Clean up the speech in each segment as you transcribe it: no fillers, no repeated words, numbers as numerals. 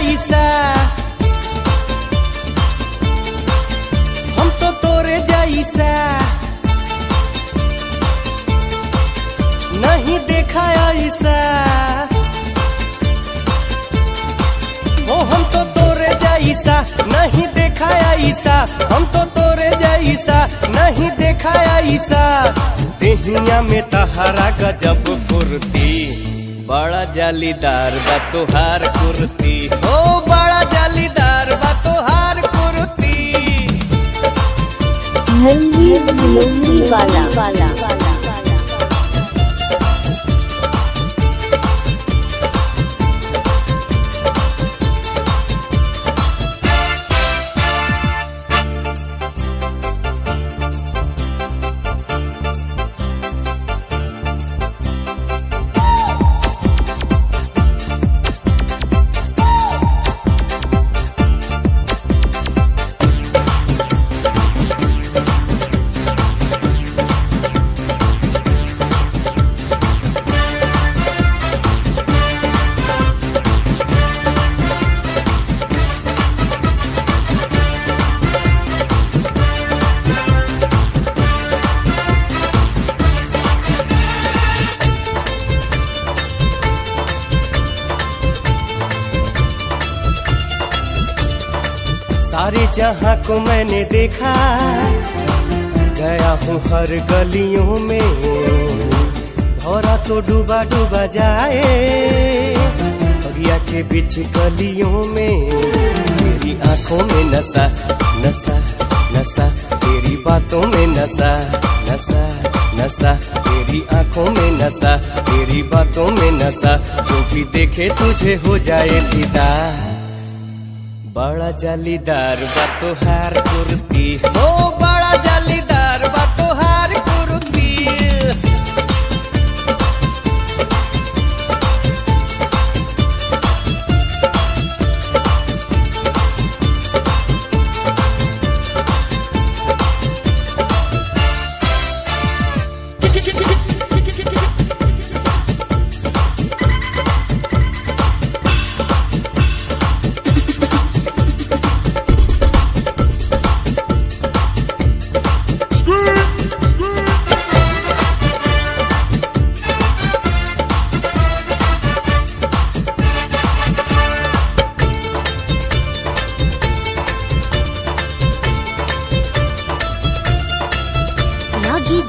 जैसा, हम तो तोरे जैसा नहीं देखा ऐसा। ओ हम तो तोरे जैसा नहीं देखा ऐसा, हम तो तोरे जैसा नहीं देखा ऐसा। देहिया में तहारा गजब फुर्ती, बड़ा जालीदार बा तोहार कुर्ती। ओ बड़ा जालीदार बा तोहार कुर्ती। वाला सारे जहां को मैंने देखा, गया हूँ हर गलियों में। भौरा तो डूबा डूबा जाए बगिया के बीच गलियों में। तेरी आंखों में नशा नशा नशा, तेरी बातों में नशा नशा नशा, तेरी आंखों में नशा, तेरी बातों में नशा। जो भी देखे तुझे हो जाए फिदा, बड़ा जालीदार बा तोहार कुर्ती। ओ बड़ा जालीदार बा तोहार कुर्ती।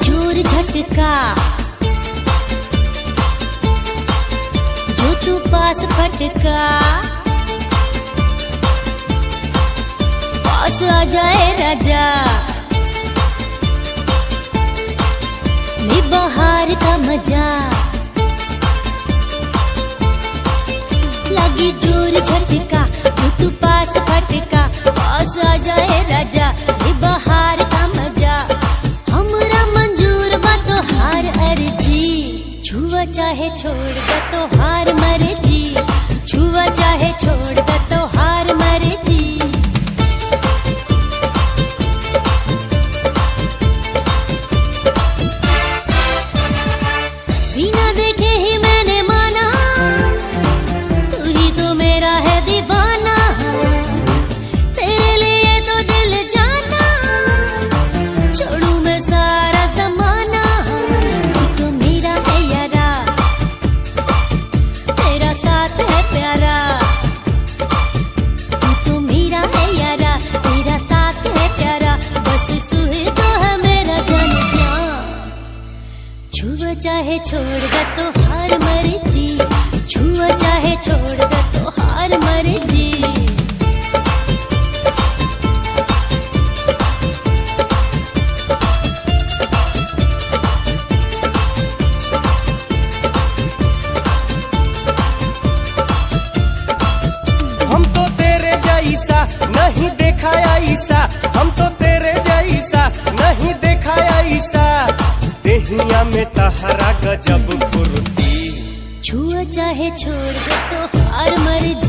जोर झटका जो तू पास फटका, पास आ जाए राजा ले बहार का मजा। लगी जोर झटका जो तू पास फटका, पास आ जाए राजा ले बहार का मजा। हमरा मंजूर बा तोहार अर्जी, छुआ चाहे छोड़ दे तोहार मर्जी, छुआ चाहे छोड़ दे तोहार मर्जी। बिना देखे ही मैंने माना, तू ही तो मेरा है दीवाना। तेरे लिए तो दिल जाना, छोड़ू मैं सारा जमाना। तू तो मेरा है यारा, तेरा साथ है प्यारा। तू तो मेरा है यारा, तेरा साथ है प्यारा। बस तू ही तो है मेरा जान जान। छुआ चाहे छोड़ दे तो हार मर्जी, छुआ चाहे छोड़ दे तो हार मर्जी। हम तो तेरे जैसा नहीं देखा ऐसा, हम तो तेरे जैसा नहीं देखा ऐसा। देहिया में तहारा गजब फुर्ती, छुआ चाहे छोड़ दे तो हार मर्जी।